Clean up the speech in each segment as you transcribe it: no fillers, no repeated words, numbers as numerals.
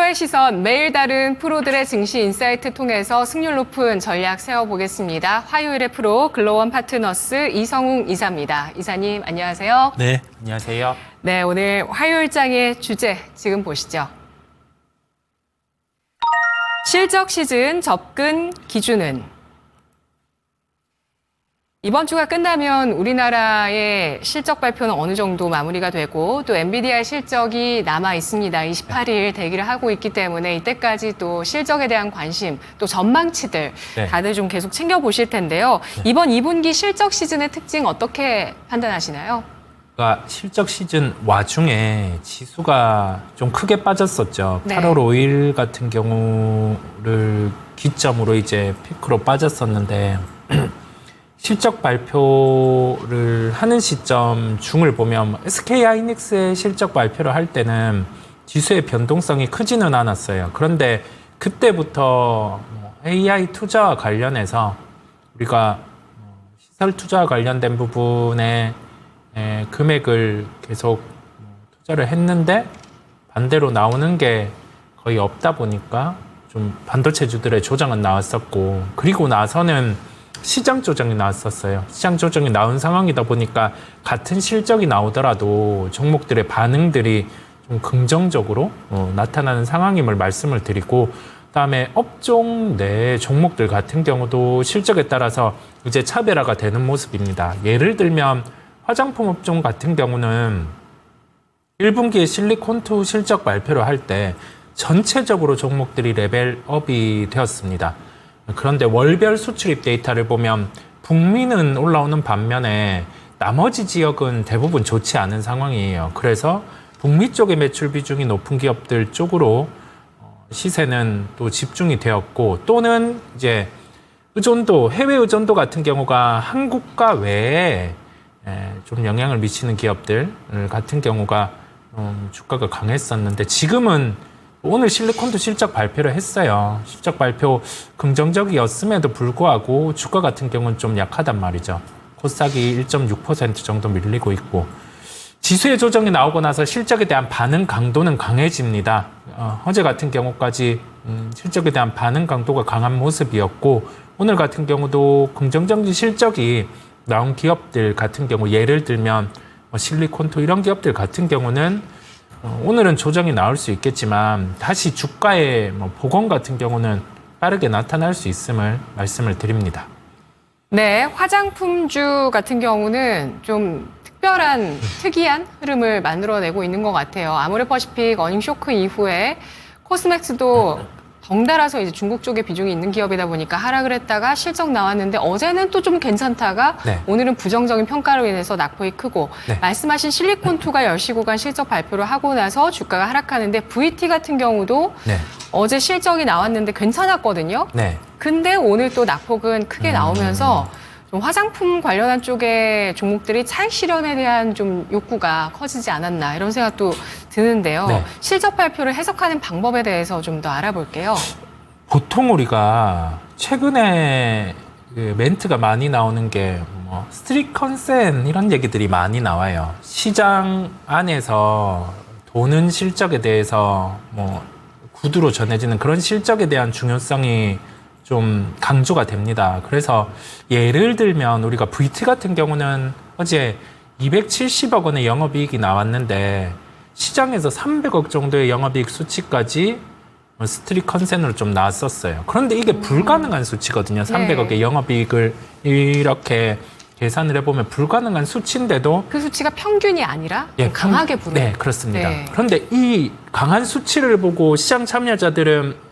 투자의 시선, 매일 다른 프로들의 증시 인사이트 통해서 승률 높은 전략 세워보겠습니다. 화요일의 프로 글로원 파트너스 이성웅 이사입니다. 이사님 안녕하세요. 네, 안녕하세요. 네, 오늘 화요일장의 주제 지금 보시죠. 실적 시즌 접근 기준은? 이번 주가 끝나면 우리나라의 실적 발표는 어느 정도 마무리가 되고 또 엔비디아의 실적이 남아 있습니다. 28일 대기를 하고 있기 때문에 이때까지 또 실적에 대한 관심, 또 전망치들 다들 좀 계속 챙겨보실 텐데요. 이번 2분기 실적 시즌의 특징 어떻게 판단하시나요? 그러니까 실적 시즌 와중에 지수가 좀 크게 빠졌었죠. 네. 8월 5일 같은 경우를 기점으로 이제 피크로 빠졌었는데 실적 발표를 하는 시점 중을 보면 SK하이닉스의 실적 발표를 할 때는 지수의 변동성이 크지는 않았어요. 그런데 그때부터 AI 투자와 관련해서 우리가 시설 투자와 관련된 부분에 금액을 계속 투자를 했는데 반대로 나오는 게 거의 없다 보니까 좀 반도체주들의 조정은 나왔었고, 그리고 나서는 시장 조정이 나왔었어요. 시장 조정이 나온 상황이다 보니까 같은 실적이 나오더라도 종목들의 반응들이 좀 긍정적으로 나타나는 상황임을 말씀을 드리고, 그다음에 업종 내 종목들 같은 경우도 실적에 따라서 이제 차별화가 되는 모습입니다. 예를 들면 화장품 업종 같은 경우는 1분기에 실리콘2 실적 발표를 할 때 전체적으로 종목들이 레벨업이 되었습니다. 그런데 월별 수출입 데이터를 보면 북미는 올라오는 반면에 나머지 지역은 대부분 좋지 않은 상황이에요. 그래서 북미 쪽의 매출 비중이 높은 기업들 쪽으로 시세는 또 집중이 되었고, 또는 이제 의존도, 해외 의존도 같은 경우가 한국과 외에 좀 영향을 미치는 기업들 같은 경우가 주가가 강했었는데, 지금은 오늘 실리콘도 실적 발표를 했어요. 실적 발표 긍정적이었음에도 불구하고 주가 같은 경우는 좀 약하단 말이죠. 코스닥이 1.6% 정도 밀리고 있고, 지수의 조정이 나오고 나서 실적에 대한 반응 강도는 강해집니다. 어제 같은 경우까지 실적에 대한 반응 강도가 강한 모습이었고, 오늘 같은 경우도 긍정적인 실적이 나온 기업들 같은 경우, 예를 들면 실리콘2 이런 기업들 같은 경우는 오늘은 조정이 나올 수 있겠지만 다시 주가의 복원 같은 경우는 빠르게 나타날 수 있음을 말씀을 드립니다. 네, 화장품주 같은 경우는 좀 특이한 흐름을 만들어내고 있는 것 같아요. 아모레퍼시픽 어닝 쇼크 이후에 코스맥스도 덩달아서 이제 중국 쪽에 비중이 있는 기업이다 보니까 하락을 했다가 실적 나왔는데 어제는 또 좀 괜찮다가 오늘은 부정적인 평가로 인해서 낙폭이 크고, 말씀하신 실리콘2가 10시 구간 실적 발표를 하고 나서 주가가 하락하는데 VT 같은 경우도 어제 실적이 나왔는데 괜찮았거든요. 근데 오늘 또 낙폭은 크게 나오면서 좀 화장품 관련한 쪽의 종목들이 차익 실현에 대한 좀 욕구가 커지지 않았나 이런 생각도 드는데요. 실적 발표를 해석하는 방법에 대해서 좀 더 알아볼게요. 보통 우리가 최근에 그 멘트가 많이 나오는 게 스트릿 컨센 이런 얘기들이 많이 나와요. 시장 안에서 도는 실적에 대해서 구두로 전해지는 그런 실적에 대한 중요성이 좀 강조가 됩니다. 그래서 예를 들면 우리가 VT 같은 경우는 어제 270억 원의 영업이익이 나왔는데 시장에서 300억 정도의 영업이익 수치까지 스트릿 컨센으로 좀 나왔었어요. 그런데 이게 불가능한 수치거든요. 300억의 영업이익을 이렇게 계산을 해보면 불가능한 수치인데도 그 수치가 평균이 아니라 강하게 부르는. 네, 그렇습니다. 그런데 이 강한 수치를 보고 시장 참여자들은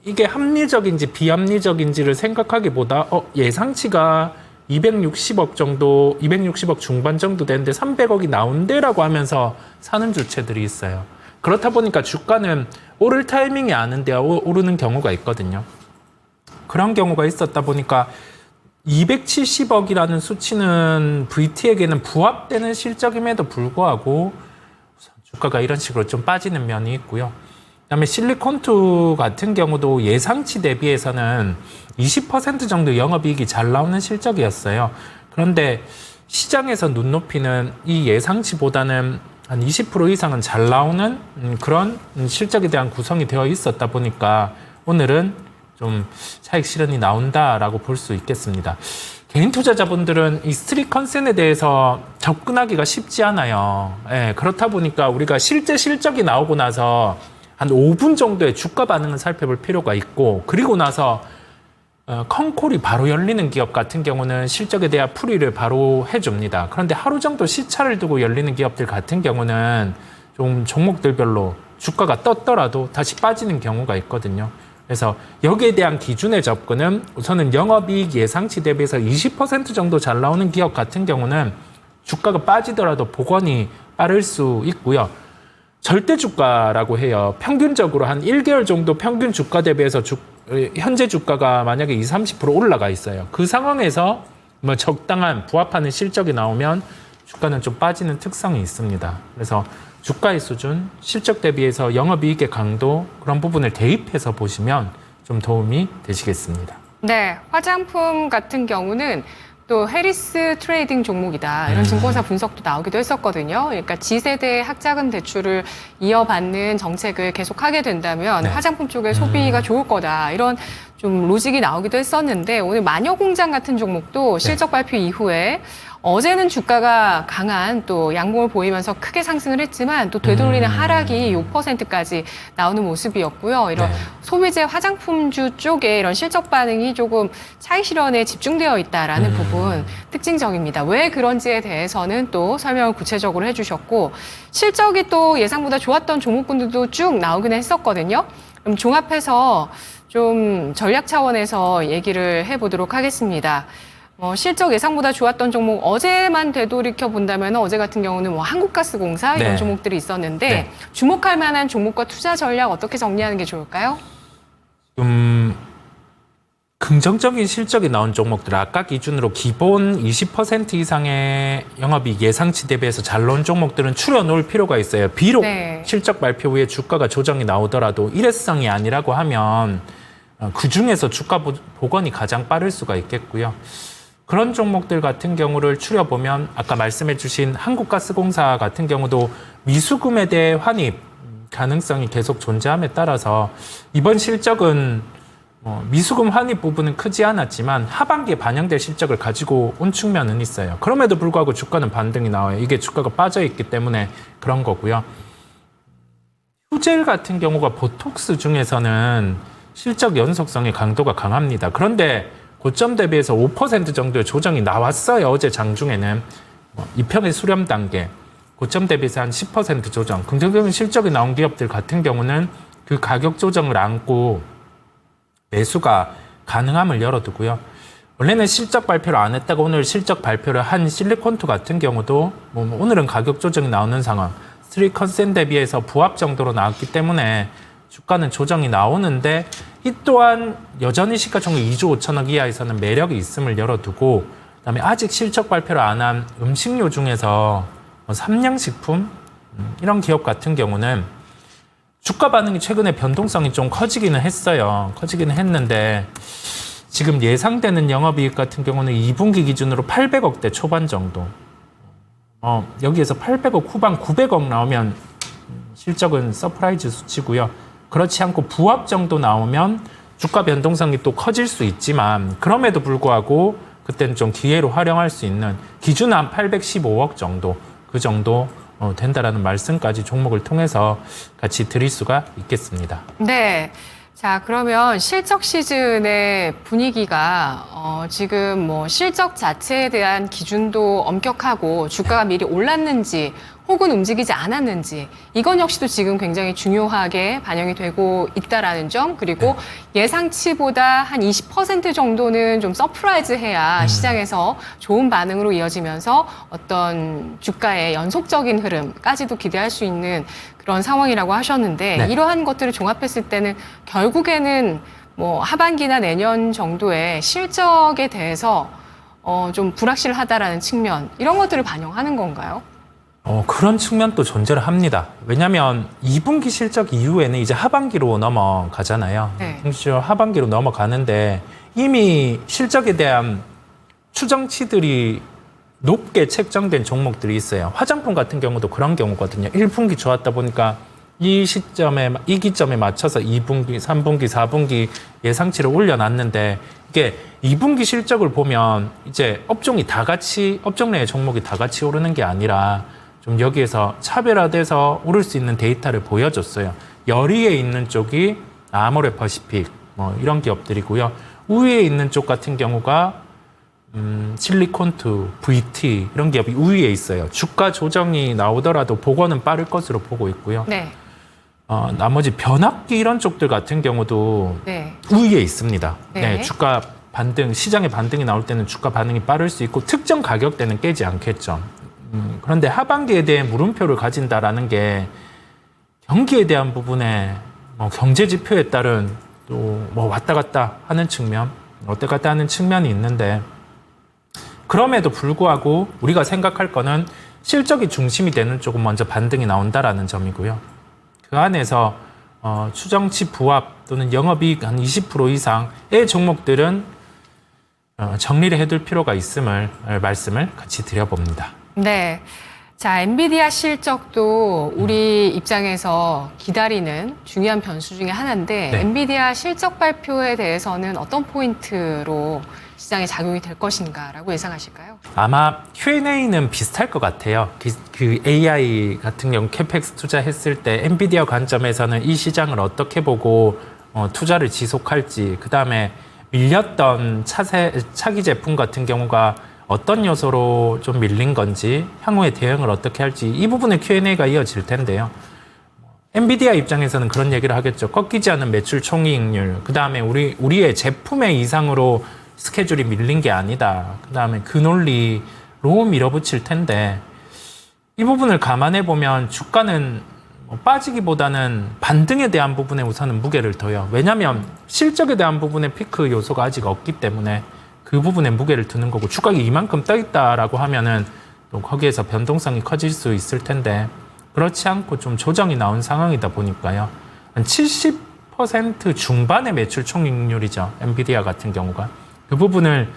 이게 합리적인지 비합리적인지를 생각하기보다 예상치가 260억 정도, 260억 중반 정도 되는데 300억이 나온대라고 하면서 사는 주체들이 있어요. 그렇다 보니까 주가는 오를 타이밍이 아는데 오르는 경우가 있거든요. 그런 경우가 있었다 보니까 270억이라는 수치는 VT에게는 부합되는 실적임에도 불구하고 주가가 이런 식으로 좀 빠지는 면이 있고요. 그다음에 실리콘2 같은 경우도 예상치 대비해서는 20% 정도 영업이익이 잘 나오는 실적이었어요. 그런데 시장에서 눈높이는 이 예상치보다는 한 20% 이상은 잘 나오는 그런 실적에 대한 구성이 되어 있었다 보니까 오늘은 좀 차익 실현이 나온다라고 볼 수 있겠습니다. 개인 투자자분들은 이 스트릿 컨센에 대해서 접근하기가 쉽지 않아요. 예, 그렇다 보니까 우리가 실제 실적이 나오고 나서 한 5분 정도의 주가 반응을 살펴볼 필요가 있고, 그리고 나서 컨콜이 바로 열리는 기업 같은 경우는 실적에 대한 풀이를 바로 해줍니다. 그런데 하루 정도 시차를 두고 열리는 기업들 같은 경우는 좀 종목들별로 주가가 떴더라도 다시 빠지는 경우가 있거든요. 그래서 여기에 대한 기준의 접근은 우선은 영업이익 예상치 대비해서 20% 정도 잘 나오는 기업 같은 경우는 주가가 빠지더라도 복원이 빠를 수 있고요. 절대 주가라고 해요. 평균적으로 한 1개월 정도 평균 주가 대비해서 현재 주가가 만약에 20, 30% 올라가 있어요. 그 상황에서 뭐 적당한 부합하는 실적이 나오면 주가는 좀 빠지는 특성이 있습니다. 그래서 주가의 수준, 실적 대비해서 영업이익의 강도, 그런 부분을 대입해서 보시면 좀 도움이 되시겠습니다. 네, 화장품 같은 경우는 또 해리스 트레이딩 종목이다, 이런 증권사 분석도 나오기도 했었거든요. 그러니까 지세대 학자금 대출을 이어받는 정책을 계속하게 된다면 네. 화장품 쪽에 소비가 좋을 거다, 이런 좀 로직이 나오기도 했었는데, 오늘 마녀공장 같은 종목도 실적 발표 이후에 어제는 주가가 강한 또 양봉을 보이면서 크게 상승을 했지만 또 되돌리는 하락이 6%까지 나오는 모습이었고요. 이런 네. 소비재 화장품주 쪽에 이런 실적 반응이 조금 차익 실현에 집중되어 있다라는 부분 특징적입니다. 왜 그런지에 대해서는 또 설명을 구체적으로 해주셨고, 실적이 또 예상보다 좋았던 종목군들도 쭉 나오긴 했었거든요. 그럼 종합해서 좀 전략 차원에서 얘기를 해보도록 하겠습니다. 실적 예상보다 좋았던 종목, 어제만 되돌이켜 본다면 어제 같은 경우는 뭐 한국가스공사 이런 네. 종목들이 있었는데 네. 주목할 만한 종목과 투자 전략 어떻게 정리하는 게 좋을까요? 긍정적인 실적이 나온 종목들, 아까 기준으로 기본 20% 이상의 영업이익 예상치 대비해서 잘 나온 종목들은 추려놓을 필요가 있어요. 비록 네. 실적 발표 후에 주가가 조정이 나오더라도 일회성이 아니라고 하면 그 중에서 주가 복원이 가장 빠를 수가 있겠고요. 그런 종목들 같은 경우를 추려보면 아까 말씀해 주신 한국가스공사 같은 경우도 미수금에 대해 환입 가능성이 계속 존재함에 따라서 이번 실적은 미수금 환입 부분은 크지 않았지만 하반기에 반영될 실적을 가지고 온 측면은 있어요. 그럼에도 불구하고 주가는 반등이 나와요. 이게 주가가 빠져있기 때문에 그런 거고요. 휴젤 같은 경우가 보톡스 중에서는 실적 연속성의 강도가 강합니다. 그런데 고점 대비해서 5% 정도의 조정이 나왔어요. 어제 장중에는. 2편의 수렴 단계, 고점 대비해서 한 10% 조정. 긍정적인 실적이 나온 기업들 같은 경우는 그 가격 조정을 안고 매수가 가능함을 열어두고요. 원래는 실적 발표를 안 했다가 오늘 실적 발표를 한 실리콘투 같은 경우도 오늘은 가격 조정이 나오는 상황, 스트릿 컨센 대비해서 부합 정도로 나왔기 때문에 주가는 조정이 나오는데, 이 또한 여전히 시가총액 2조 5천억 이하에서는 매력이 있음을 열어두고, 그다음에 아직 실적 발표를 안 한 음식료 중에서 삼양식품 이런 기업 같은 경우는 주가 반응이 최근에 변동성이 좀 커지기는 했어요. 커지기는 했는데 지금 예상되는 영업이익 같은 경우는 2분기 기준으로 800억대 초반 정도. 여기에서 800억 후반 900억 나오면 실적은 서프라이즈 수치고요. 그렇지 않고 부합 정도 나오면 주가 변동성이 또 커질 수 있지만, 그럼에도 불구하고 그때는 좀 기회로 활용할 수 있는 기준 한 815억 정도, 그 정도 된다라는 말씀까지 종목을 통해서 같이 드릴 수가 있겠습니다. 네. 자, 그러면 실적 시즌의 분위기가 지금 뭐 실적 자체에 대한 기준도 엄격하고 주가가 미리 올랐는지 혹은 움직이지 않았는지, 이건 역시도 지금 굉장히 중요하게 반영이 되고 있다라는 점, 그리고 예상치보다 한 20% 정도는 좀 서프라이즈해야 시장에서 좋은 반응으로 이어지면서 어떤 주가의 연속적인 흐름까지도 기대할 수 있는 그런 상황이라고 하셨는데, 네. 이러한 것들을 종합했을 때는 결국에는 뭐 하반기나 내년 정도의 실적에 대해서 좀 불확실하다라는 측면, 이런 것들을 반영하는 건가요? 그런 측면도 존재를 합니다. 왜냐하면 2분기 실적 이후에는 이제 하반기로 넘어가잖아요. 네. 하반기로 넘어가는데 이미 실적에 대한 추정치들이 높게 책정된 종목들이 있어요. 화장품 같은 경우도 그런 경우거든요. 1분기 좋았다 보니까 이 기점에 맞춰서 2분기, 3분기, 4분기 예상치를 올려놨는데 이게 2분기 실적을 보면 이제 업종 내의 종목이 다 같이 오르는 게 아니라 좀 여기에서 차별화돼서 오를 수 있는 데이터를 보여줬어요. 열의에 있는 쪽이 아모레퍼시픽 뭐 이런 기업들이고요. 우위에 있는 쪽 같은 경우가 실리콘투, VT 이런 기업이 우위에 있어요. 주가 조정이 나오더라도 복원은 빠를 것으로 보고 있고요. 네. 나머지 변압기 이런 쪽들 같은 경우도 네. 우위에 있습니다. 네. 네, 주가 반등, 시장의 반등이 나올 때는 주가 반응이 빠를 수 있고 특정 가격대는 깨지 않겠죠. 그런데 하반기에 대해 물음표를 가진다라는 게 경기에 대한 부분에 경제 지표에 따른 또 왔다 갔다 하는 측면이 있는데 그럼에도 불구하고 우리가 생각할 거는 실적이 중심이 되는 쪽은 먼저 반등이 나온다라는 점이고요. 그 안에서 추정치 부합 또는 영업이익 한 20% 이상의 종목들은 정리를 해둘 필요가 있음을 말씀을 같이 드려봅니다. 네. 자, 엔비디아 실적도 우리 입장에서 기다리는 중요한 변수 중에 하나인데 네. 엔비디아 실적 발표에 대해서는 어떤 포인트로 시장에 작용이 될 것인가라고 예상하실까요? 아마 Q&A는 비슷할 것 같아요. 그 AI 같은 경우 캐펙스 투자했을 때 엔비디아 관점에서는 이 시장을 어떻게 보고 투자를 지속할지, 그 다음에 밀렸던 차기 제품 같은 경우가 어떤 요소로 좀 밀린 건지, 향후에 대응을 어떻게 할지 이 부분의 Q&A가 이어질 텐데요. 엔비디아 입장에서는 그런 얘기를 하겠죠. 꺾이지 않은 매출 총이익률, 그 다음에 우리의 제품의 이상으로 스케줄이 밀린 게 아니다. 그 다음에 그 논리로 밀어붙일 텐데 이 부분을 감안해 보면 주가는 빠지기보다는 반등에 대한 부분에 우선은 무게를 둬요. 왜냐하면 실적에 대한 부분에 피크 요소가 아직 없기 때문에 그 부분에 무게를 두는 거고, 주가가 이만큼 떠 있다라고 하면은 또 거기에서 변동성이 커질 수 있을 텐데 그렇지 않고 좀 조정이 나온 상황이다 보니까요. 한 70% 중반의 매출 총이익률이죠. 엔비디아 같은 경우가. 그 부분을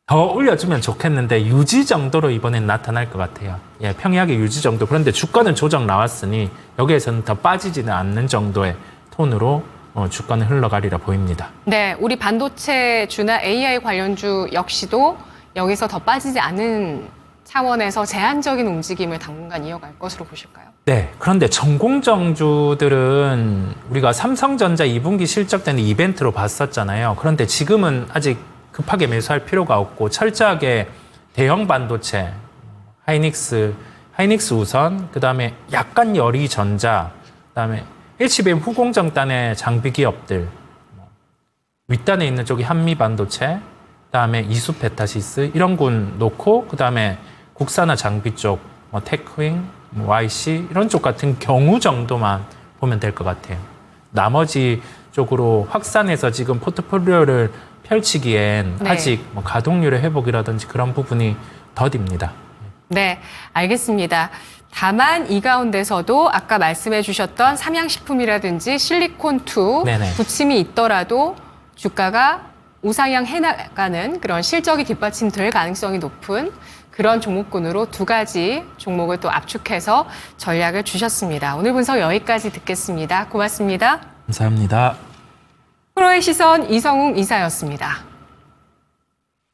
더 올려주면 좋겠는데 유지 정도로 이번엔 나타날 것 같아요. 예, 평이하게 유지 정도. 그런데 주가는 조정 나왔으니 여기에서는 더 빠지지는 않는 정도의 톤으로 주가는 흘러가리라 보입니다. 네, 우리 반도체주나 AI 관련주 역시도 여기서 더 빠지지 않은 차원에서 제한적인 움직임을 당분간 이어갈 것으로 보실까요? 네, 그런데 전공정주들은 우리가 삼성전자 2분기 실적 때는 이벤트로 봤었잖아요. 그런데 지금은 아직 급하게 매수할 필요가 없고 철저하게 대형 반도체, 하이닉스 우선, 그 다음에 약간 열이전자, 그 다음에 HBM 후공정단의 장비 기업들, 윗단에 있는 쪽이 한미반도체, 그 다음에 이수페타시스 이런 군 놓고, 그 다음에 국산화 장비 쪽, 테크윙, YC 이런 쪽 같은 경우 정도만 보면 될 것 같아요. 나머지 쪽으로 확산해서 지금 포트폴리오를 펼치기엔 네. 아직 가동률의 회복이라든지 그런 부분이 더딥니다. 네, 알겠습니다. 다만 이 가운데서도 아까 말씀해 주셨던 삼양식품이라든지 실리콘2 네네. 부침이 있더라도 주가가 우상향 해나가는 그런 실적이 뒷받침될 가능성이 높은 그런 종목군으로 두 가지 종목을 또 압축해서 전략을 주셨습니다. 오늘 분석 여기까지 듣겠습니다. 고맙습니다. 감사합니다. 프로의 시선 이성웅 이사였습니다.